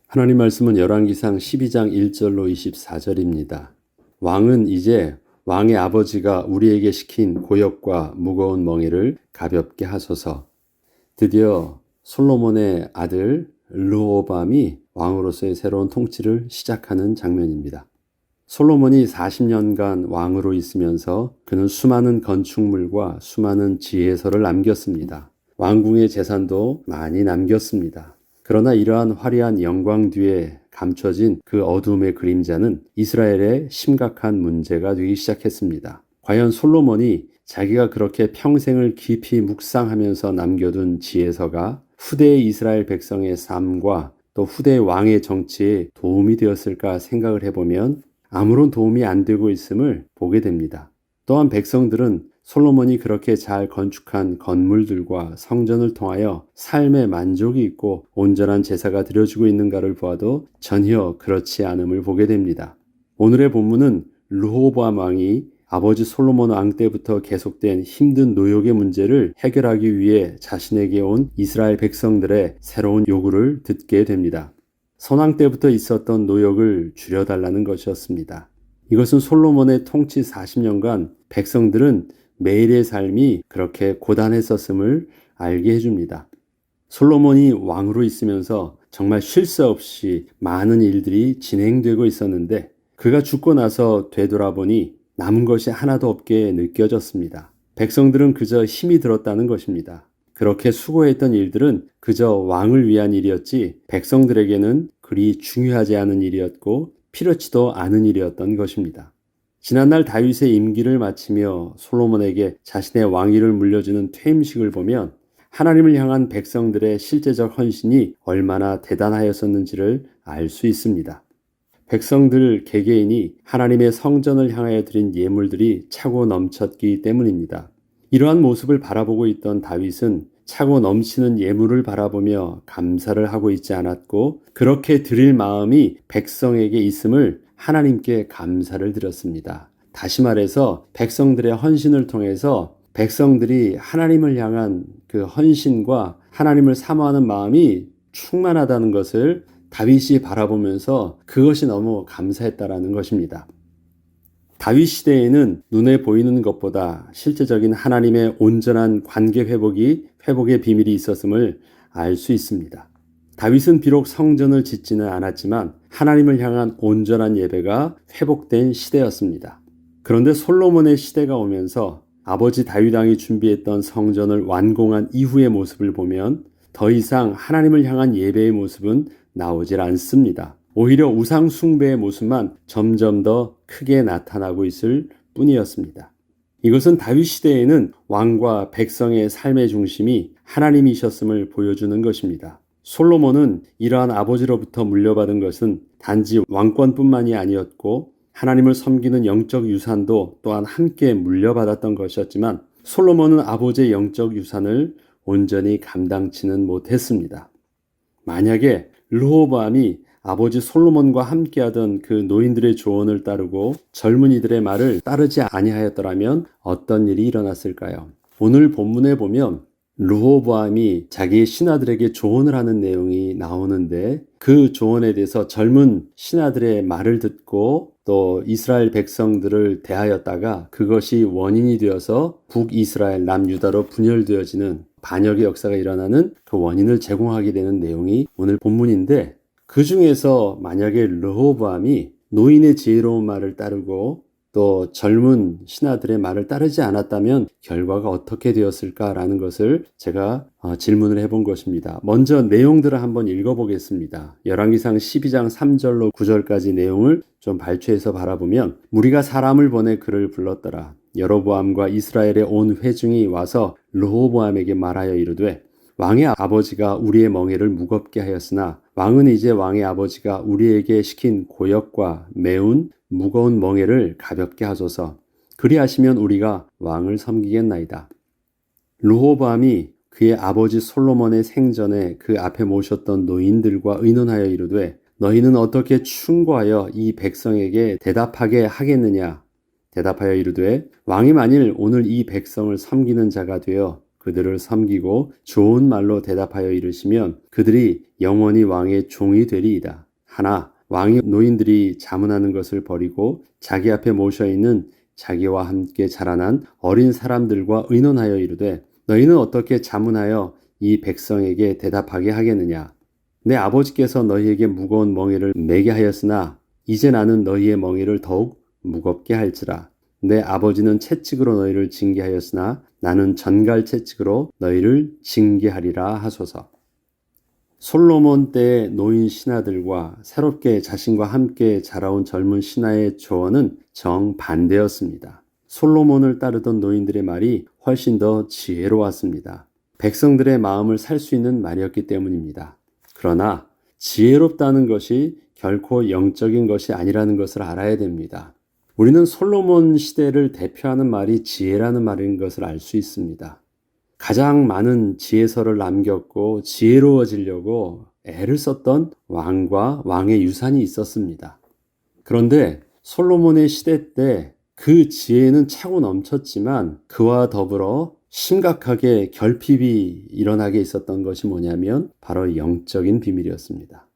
하나님 말씀은 열왕기상 12장 1절로 24절입니다. 왕은 이제 왕의 아버지가 우리에게 시킨 고역과 무거운 멍에를 가볍게 하소서. 드디어 솔로몬의 아들 르호보암이 왕으로서의 새로운 통치를 시작하는 장면입니다. 솔로몬이 40년간 왕으로 있으면서 그는 수많은 건축물과 수많은 지혜서를 남겼습니다. 왕궁의 재산도 많이 남겼습니다. 그러나 이러한 화려한 영광 뒤에 감춰진 그 어둠의 그림자는 이스라엘의 심각한 문제가 되기 시작했습니다. 과연 솔로몬이 자기가 그렇게 평생을 깊이 묵상하면서 남겨둔 지혜서가 후대의 이스라엘 백성의 삶과 또 후대의 왕의 정치에 도움이 되었을까 생각을 해보면 아무런 도움이 안 되고 있음을 보게 됩니다. 또한 백성들은 솔로몬이 그렇게 잘 건축한 건물들과 성전을 통하여 삶의 만족이 있고 온전한 제사가 드려지고 있는가를 보아도 전혀 그렇지 않음을 보게 됩니다. 오늘의 본문은 르호보암 왕이 아버지 솔로몬 왕 때부터 계속된 힘든 노역의 문제를 해결하기 위해 자신에게 온 이스라엘 백성들의 새로운 요구를 듣게 됩니다. 선왕 때부터 있었던 노역을 줄여달라는 것이었습니다. 이것은 솔로몬의 통치 40년간 백성들은 매일의 삶이 그렇게 고단했었음을 알게 해줍니다. 솔로몬이 왕으로 있으면서 정말 쉴 새 없이 많은 일들이 진행되고 있었는데 그가 죽고 나서 되돌아보니 남은 것이 하나도 없게 느껴졌습니다. 백성들은 그저 힘이 들었다는 것입니다. 그렇게 수고했던 일들은 그저 왕을 위한 일이었지 백성들에게는 그리 중요하지 않은 일이었고 필요치도 않은 일이었던 것입니다. 지난날 다윗의 임기를 마치며 솔로몬에게 자신의 왕위를 물려주는 퇴임식을 보면 하나님을 향한 백성들의 실제적 헌신이 얼마나 대단하였었는지를 알 수 있습니다. 백성들 개개인이 하나님의 성전을 향하여 드린 예물들이 차고 넘쳤기 때문입니다. 이러한 모습을 바라보고 있던 다윗은 차고 넘치는 예물을 바라보며 감사를 하고 있지 않았고 그렇게 드릴 마음이 백성에게 있음을 하나님께 감사를 드렸습니다. 다시 말해서 백성들의 헌신을 통해서 백성들이 하나님을 향한 그 헌신과 하나님을 사모하는 마음이 충만하다는 것을 다윗이 바라보면서 그것이 너무 감사했다라는 것입니다. 다윗 시대에는 눈에 보이는 것보다 실제적인 하나님의 온전한 관계 회복의 비밀이 있었음을 알 수 있습니다. 다윗은 비록 성전을 짓지는 않았지만 하나님을 향한 온전한 예배가 회복된 시대였습니다. 그런데 솔로몬의 시대가 오면서 아버지 다윗 왕이 준비했던 성전을 완공한 이후의 모습을 보면 더 이상 하나님을 향한 예배의 모습은 나오질 않습니다. 오히려 우상 숭배의 모습만 점점 더 크게 나타나고 있을 뿐이었습니다. 이것은 다윗 시대에는 왕과 백성의 삶의 중심이 하나님이셨음을 보여주는 것입니다. 솔로몬은 이러한 아버지로부터 물려받은 것은 단지 왕권뿐만이 아니었고 하나님을 섬기는 영적 유산도 또한 함께 물려받았던 것이었지만 솔로몬은 아버지의 영적 유산을 온전히 감당치는 못했습니다. 만약에 르호보암이 아버지 솔로몬과 함께하던 그 노인들의 조언을 따르고 젊은이들의 말을 따르지 아니하였더라면 어떤 일이 일어났을까요? 오늘 본문에 보면 르호보암이 자기의 신하들에게 조언을 하는 내용이 나오는데 그 조언에 대해서 젊은 신하들의 말을 듣고 또 이스라엘 백성들을 대하였다가 그것이 원인이 되어서 북이스라엘 남유다로 분열되어지는 반역의 역사가 일어나는 그 원인을 제공하게 되는 내용이 오늘 본문인데 그 중에서 만약에 르호보암이 노인의 지혜로운 말을 따르고 또 젊은 신하들의 말을 따르지 않았다면 결과가 어떻게 되었을까라는 것을 제가 질문을 해본 것입니다. 먼저 내용들을 한번 읽어보겠습니다. 열왕기상 12장 3절로 9절까지 내용을 좀 발췌해서 바라보면 무리가 사람을 보내 그를 불렀더라. 여로보암과 이스라엘의 온 회중이 와서 르호보암에게 말하여 이르되 왕의 아버지가 우리의 멍에를 무겁게 하였으나 왕은 이제 왕의 아버지가 우리에게 시킨 고역과 매운 무거운 멍에를 가볍게 하소서. 그리하시면 우리가 왕을 섬기겠나이다. 르호보암이 그의 아버지 솔로몬의 생전에 그 앞에 모셨던 노인들과 의논하여 이르되 너희는 어떻게 충고하여 이 백성에게 대답하게 하겠느냐? 대답하여 이르되 왕이 만일 오늘 이 백성을 섬기는 자가 되어 그들을 섬기고 좋은 말로 대답하여 이르시면 그들이 영원히 왕의 종이 되리이다. 하나 왕이 노인들이 자문하는 것을 버리고 자기 앞에 모셔 있는 자기와 함께 자라난 어린 사람들과 의논하여 이르되 너희는 어떻게 자문하여 이 백성에게 대답하게 하겠느냐. 내 아버지께서 너희에게 무거운 멍에를 매게 하였으나 이제 나는 너희의 멍에를 더욱 무겁게 할지라. 내 아버지는 채찍으로 너희를 징계하였으나 나는 전갈 채찍으로 너희를 징계하리라 하소서. 솔로몬 때의 노인 신하들과 새롭게 자신과 함께 자라온 젊은 신하의 조언은 정반대였습니다. 솔로몬을 따르던 노인들의 말이 훨씬 더 지혜로웠습니다. 백성들의 마음을 살 수 있는 말이었기 때문입니다. 그러나 지혜롭다는 것이 결코 영적인 것이 아니라는 것을 알아야 됩니다. 우리는 솔로몬 시대를 대표하는 말이 지혜라는 말인 것을 알 수 있습니다. 가장 많은 지혜서를 남겼고 지혜로워지려고 애를 썼던 왕과 왕의 유산이 있었습니다. 그런데 솔로몬의 시대 때 그 지혜는 차고 넘쳤지만 그와 더불어 심각하게 결핍이 일어나게 있었던 것이 뭐냐면 바로 영적인 비밀이었습니다.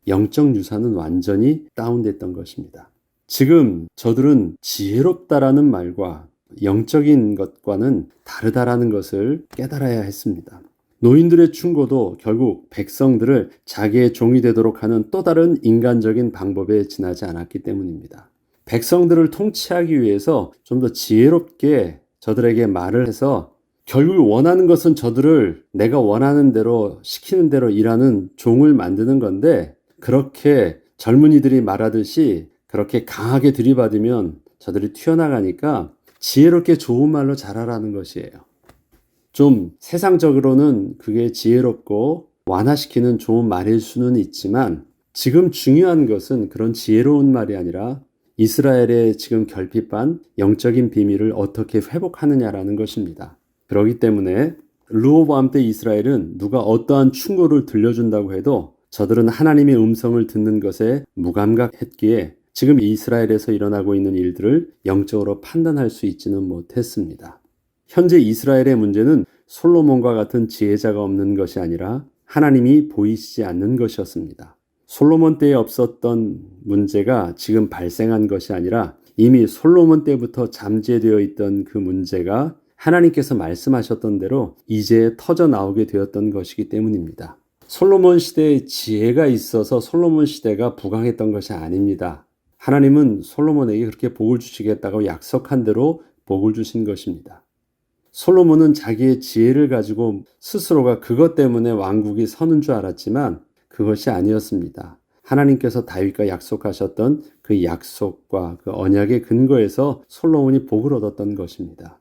영적 유산은 완전히 다운됐던 것입니다. 지금 저들은 지혜롭다라는 말과 영적인 것과는 다르다라는 것을 깨달아야 했습니다. 노인들의 충고도 결국 백성들을 자기의 종이 되도록 하는 또 다른 인간적인 방법에 지나지 않았기 때문입니다. 백성들을 통치하기 위해서 좀 더 지혜롭게 저들에게 말을 해서 결국 원하는 것은 저들을 내가 원하는 대로 시키는 대로 일하는 종을 만드는 건데 그렇게 젊은이들이 말하듯이 그렇게 강하게 들이받으면 저들이 튀어나가니까 지혜롭게 좋은 말로 잘하라는 것이에요. 좀 세상적으로는 그게 지혜롭고 완화시키는 좋은 말일 수는 있지만 지금 중요한 것은 그런 지혜로운 말이 아니라 이스라엘의 지금 결핍한 영적인 비밀을 어떻게 회복하느냐라는 것입니다. 그렇기 때문에 르호보암 때 이스라엘은 누가 어떠한 충고를 들려준다고 해도 저들은 하나님의 음성을 듣는 것에 무감각했기에 지금 이스라엘에서 일어나고 있는 일들을 영적으로 판단할 수 있지는 못했습니다. 현재 이스라엘의 문제는 솔로몬과 같은 지혜자가 없는 것이 아니라 하나님이 보이시지 않는 것이었습니다. 솔로몬 때에 없었던 문제가 지금 발생한 것이 아니라 이미 솔로몬 때부터 잠재되어 있던 그 문제가 하나님께서 말씀하셨던 대로 이제 터져 나오게 되었던 것이기 때문입니다. 솔로몬 시대에 지혜가 있어서 솔로몬 시대가 부강했던 것이 아닙니다. 하나님은 솔로몬에게 그렇게 복을 주시겠다고 약속한 대로 복을 주신 것입니다. 솔로몬은 자기의 지혜를 가지고 스스로가 그것 때문에 왕국이 서는 줄 알았지만 그것이 아니었습니다. 하나님께서 다윗과 약속하셨던 그 약속과 그 언약의 근거에서 솔로몬이 복을 얻었던 것입니다.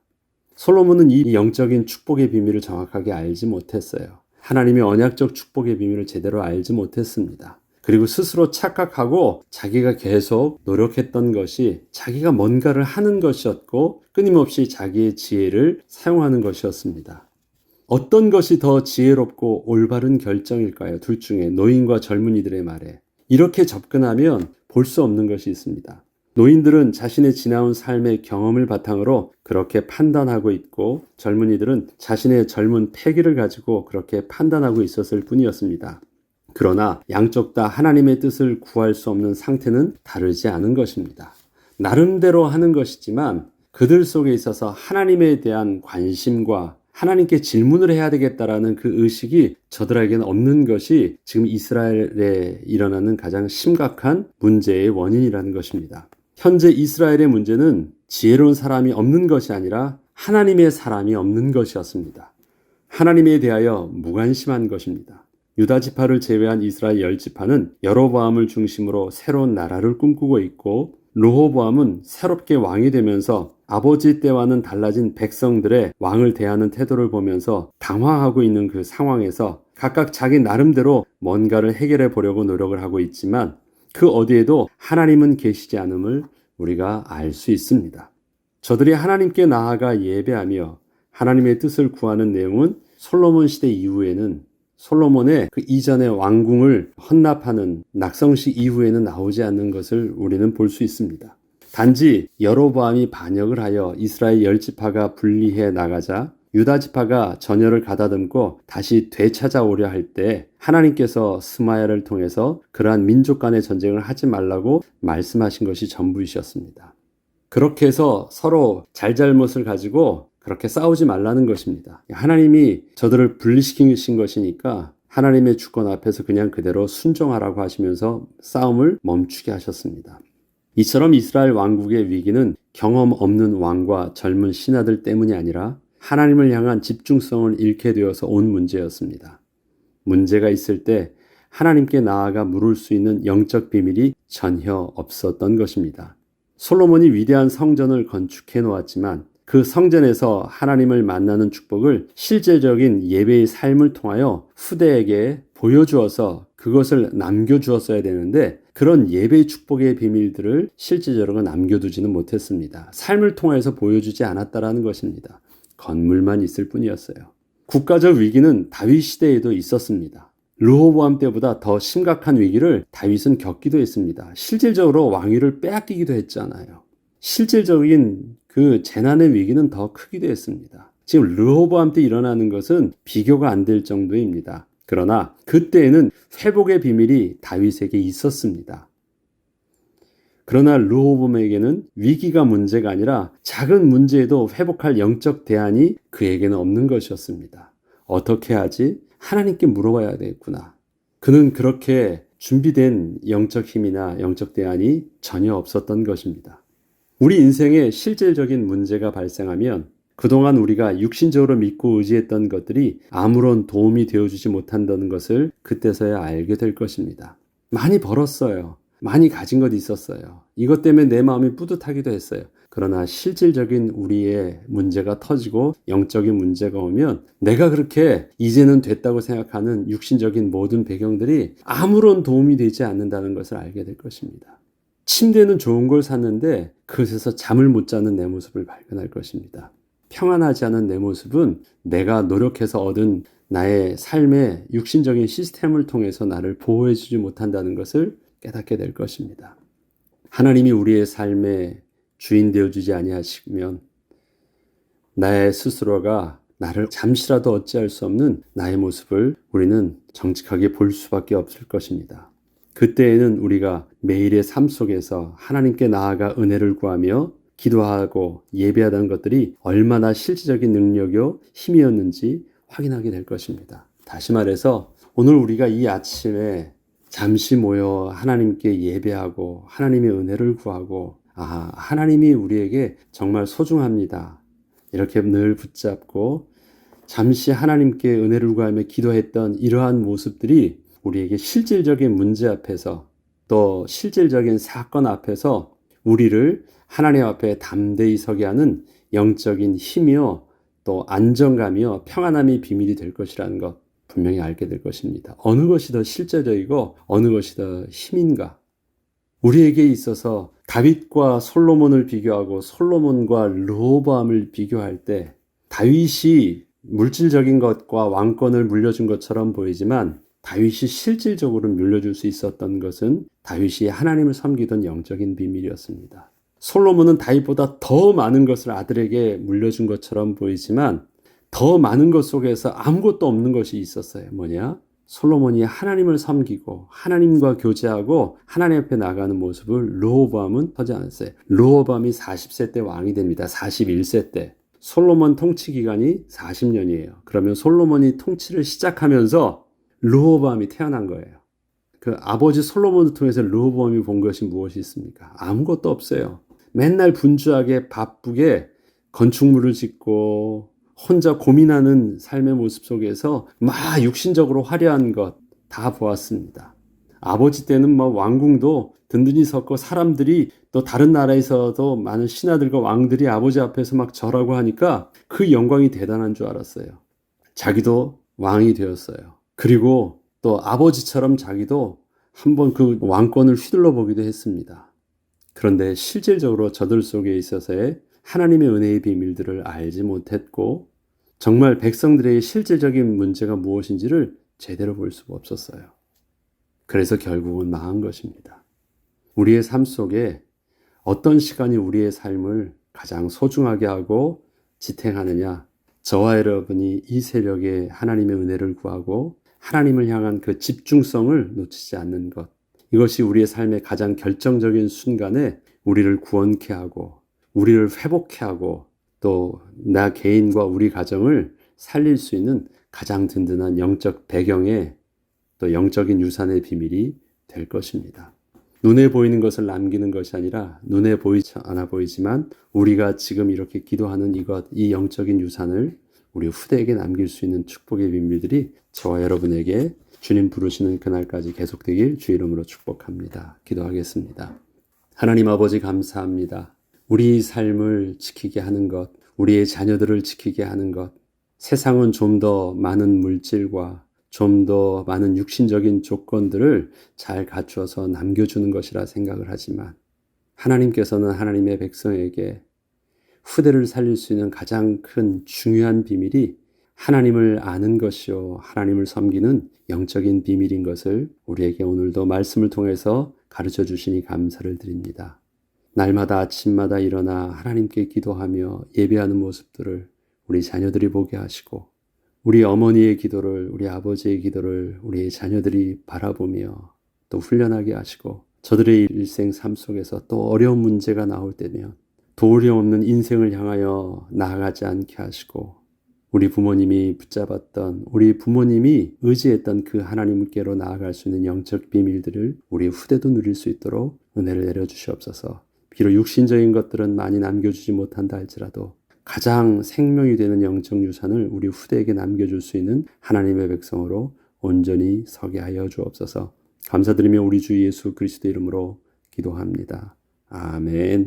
솔로몬은 이 영적인 축복의 비밀을 정확하게 알지 못했어요. 하나님의 언약적 축복의 비밀을 제대로 알지 못했습니다. 그리고 스스로 착각하고 자기가 계속 노력했던 것이 자기가 뭔가를 하는 것이었고 끊임없이 자기의 지혜를 사용하는 것이었습니다. 어떤 것이 더 지혜롭고 올바른 결정일까요? 둘 중에 노인과 젊은이들의 말에. 이렇게 접근하면 볼 수 없는 것이 있습니다. 노인들은 자신의 지나온 삶의 경험을 바탕으로 그렇게 판단하고 있고 젊은이들은 자신의 젊은 패기를 가지고 그렇게 판단하고 있었을 뿐이었습니다. 그러나 양쪽 다 하나님의 뜻을 구할 수 없는 상태는 다르지 않은 것입니다. 나름대로 하는 것이지만 그들 속에 있어서 하나님에 대한 관심과 하나님께 질문을 해야 되겠다라는 그 의식이 저들에게는 없는 것이 지금 이스라엘에 일어나는 가장 심각한 문제의 원인이라는 것입니다. 현재 이스라엘의 문제는 지혜로운 사람이 없는 것이 아니라 하나님의 사람이 없는 것이었습니다. 하나님에 대하여 무관심한 것입니다. 유다 지파를 제외한 이스라엘 10지파는 여로보암을 중심으로 새로운 나라를 꿈꾸고 있고 르호보암은 새롭게 왕이 되면서 아버지 때와는 달라진 백성들의 왕을 대하는 태도를 보면서 당황하고 있는 그 상황에서 각각 자기 나름대로 뭔가를 해결해 보려고 노력을 하고 있지만 그 어디에도 하나님은 계시지 않음을 우리가 알 수 있습니다. 저들이 하나님께 나아가 예배하며 하나님의 뜻을 구하는 내용은 솔로몬 시대 이후에는 솔로몬의 그 이전의 왕궁을 헌납하는 낙성식 이후에는 나오지 않는 것을 우리는 볼 수 있습니다. 단지 여로보암이 반역을 하여 이스라엘 10지파가 분리해 나가자 유다 지파가 전열을 가다듬고 다시 되찾아오려 할 때 하나님께서 스마야를 통해서 그러한 민족 간의 전쟁을 하지 말라고 말씀하신 것이 전부이셨습니다. 그렇게 해서 서로 잘잘못을 가지고 그렇게 싸우지 말라는 것입니다. 하나님이 저들을 분리시키신 것이니까 하나님의 주권 앞에서 그냥 그대로 순종하라고 하시면서 싸움을 멈추게 하셨습니다. 이처럼 이스라엘 왕국의 위기는 경험 없는 왕과 젊은 신하들 때문이 아니라 하나님을 향한 집중성을 잃게 되어서 온 문제였습니다. 문제가 있을 때 하나님께 나아가 물을 수 있는 영적 비밀이 전혀 없었던 것입니다. 솔로몬이 위대한 성전을 건축해 놓았지만 그 성전에서 하나님을 만나는 축복을 실제적인 예배의 삶을 통하여 후대에게 보여주어서 그것을 남겨주었어야 되는데 그런 예배의 축복의 비밀들을 실제적으로 남겨두지는 못했습니다. 삶을 통해서 보여주지 않았다라는 것입니다. 건물만 있을 뿐이었어요. 국가적 위기는 다윗 시대에도 있었습니다. 르호보암 때보다 더 심각한 위기를 다윗은 겪기도 했습니다. 실질적으로 왕위를 빼앗기기도 했잖아요. 실질적인 그 재난의 위기는 더 크기도 했습니다. 지금 르호보암 때 일어나는 것은 비교가 안 될 정도입니다. 그러나 그때에는 회복의 비밀이 다윗에게 있었습니다. 그러나 르호보암에게는 위기가 문제가 아니라 작은 문제에도 회복할 영적 대안이 그에게는 없는 것이었습니다. 어떻게 하지? 하나님께 물어봐야 되겠구나. 그는 그렇게 준비된 영적 힘이나 영적 대안이 전혀 없었던 것입니다. 우리 인생에 실질적인 문제가 발생하면 그동안 우리가 육신적으로 믿고 의지했던 것들이 아무런 도움이 되어주지 못한다는 것을 그때서야 알게 될 것입니다. 많이 벌었어요. 많이 가진 것 있었어요. 이것 때문에 내 마음이 뿌듯하기도 했어요. 그러나 실질적인 우리의 문제가 터지고 영적인 문제가 오면 내가 그렇게 이제는 됐다고 생각하는 육신적인 모든 배경들이 아무런 도움이 되지 않는다는 것을 알게 될 것입니다. 침대는 좋은 걸 샀는데 그것에서 잠을 못 자는 내 모습을 발견할 것입니다. 평안하지 않은 내 모습은 내가 노력해서 얻은 나의 삶의 육신적인 시스템을 통해서 나를 보호해주지 못한다는 것을 깨닫게 될 것입니다. 하나님이 우리의 삶의 주인 되어주지 아니하시면 나의 스스로가 나를 잠시라도 어찌할 수 없는 나의 모습을 우리는 정직하게 볼 수밖에 없을 것입니다. 그때에는 우리가 매일의 삶 속에서 하나님께 나아가 은혜를 구하며 기도하고 예배하던 것들이 얼마나 실질적인 능력이요 힘이었는지 확인하게 될 것입니다. 다시 말해서 오늘 우리가 이 아침에 잠시 모여 하나님께 예배하고 하나님의 은혜를 구하고 하나님이 우리에게 정말 소중합니다. 이렇게 늘 붙잡고 잠시 하나님께 은혜를 구하며 기도했던 이러한 모습들이 우리에게 실질적인 문제 앞에서 또 실질적인 사건 앞에서 우리를 하나님 앞에 담대히 서게 하는 영적인 힘이요 또 안정감이요 평안함이 비밀이 될 것이라는 것 분명히 알게 될 것입니다. 어느 것이 더 실제적이고 어느 것이 더 힘인가? 우리에게 있어서 다윗과 솔로몬을 비교하고 솔로몬과 르호보암을 비교할 때 다윗이 물질적인 것과 왕권을 물려준 것처럼 보이지만 다윗이 실질적으로 물려줄 수 있었던 것은 다윗이 하나님을 섬기던 영적인 비밀이었습니다. 솔로몬은 다윗보다 더 많은 것을 아들에게 물려준 것처럼 보이지만 더 많은 것 속에서 아무것도 없는 것이 있었어요. 뭐냐? 솔로몬이 하나님을 섬기고 하나님과 교제하고 하나님 앞에 나가는 모습을 르호보암은 하지 않았어요. 르호보암이 40세 때 왕이 됩니다. 41세 때. 솔로몬 통치 기간이 40년이에요. 그러면 솔로몬이 통치를 시작하면서 르호보암이 태어난 거예요. 그 아버지 솔로몬을 통해서 르호보암이 본 것이 무엇이 있습니까? 아무것도 없어요. 맨날 분주하게 바쁘게 건축물을 짓고 혼자 고민하는 삶의 모습 속에서 막 육신적으로 화려한 것 다 보았습니다. 아버지 때는 왕궁도 든든히 섰고 사람들이 또 다른 나라에서도 많은 신하들과 왕들이 아버지 앞에서 막 절하고 하니까 그 영광이 대단한 줄 알았어요. 자기도 왕이 되었어요. 그리고 또 아버지처럼 자기도 한번 그 왕권을 휘둘러 보기도 했습니다. 그런데 실질적으로 저들 속에 있어서의 하나님의 은혜의 비밀들을 알지 못했고 정말 백성들의 실질적인 문제가 무엇인지를 제대로 볼 수가 없었어요. 그래서 결국은 망한 것입니다. 우리의 삶 속에 어떤 시간이 우리의 삶을 가장 소중하게 하고 지탱하느냐? 저와 여러분이 이 새벽에 하나님의 은혜를 구하고 하나님을 향한 그 집중성을 놓치지 않는 것, 이것이 우리의 삶의 가장 결정적인 순간에 우리를 구원케 하고 우리를 회복케 하고 또 나 개인과 우리 가정을 살릴 수 있는 가장 든든한 영적 배경에 또 영적인 유산의 비밀이 될 것입니다. 눈에 보이는 것을 남기는 것이 아니라 눈에 보이지 않아 보이지만 우리가 지금 이렇게 기도하는 이 영적인 유산을 우리 후대에게 남길 수 있는 축복의 비밀들이 저와 여러분에게 주님 부르시는 그날까지 계속되길 주 이름으로 축복합니다. 기도하겠습니다. 하나님 아버지 감사합니다. 우리 삶을 지키게 하는 것, 우리의 자녀들을 지키게 하는 것, 세상은 좀 더 많은 물질과 좀 더 많은 육신적인 조건들을 잘 갖추어서 남겨주는 것이라 생각을 하지만 하나님께서는 하나님의 백성에게 후대를 살릴 수 있는 가장 큰 중요한 비밀이 하나님을 아는 것이요 하나님을 섬기는 영적인 비밀인 것을 우리에게 오늘도 말씀을 통해서 가르쳐 주시니 감사를 드립니다. 날마다 아침마다 일어나 하나님께 기도하며 예배하는 모습들을 우리 자녀들이 보게 하시고 우리 어머니의 기도를 우리 아버지의 기도를 우리의 자녀들이 바라보며 또 훈련하게 하시고 저들의 일생 삶 속에서 또 어려운 문제가 나올 때면 도울이 없는 인생을 향하여 나아가지 않게 하시고 우리 부모님이 붙잡았던 우리 부모님이 의지했던 그 하나님께로 나아갈 수 있는 영적 비밀들을 우리 후대도 누릴 수 있도록 은혜를 내려주시옵소서. 비록 육신적인 것들은 많이 남겨주지 못한다 할지라도 가장 생명이 되는 영적 유산을 우리 후대에게 남겨줄 수 있는 하나님의 백성으로 온전히 서게 하여 주옵소서. 감사드리며 우리 주 예수 그리스도 이름으로 기도합니다. 아멘.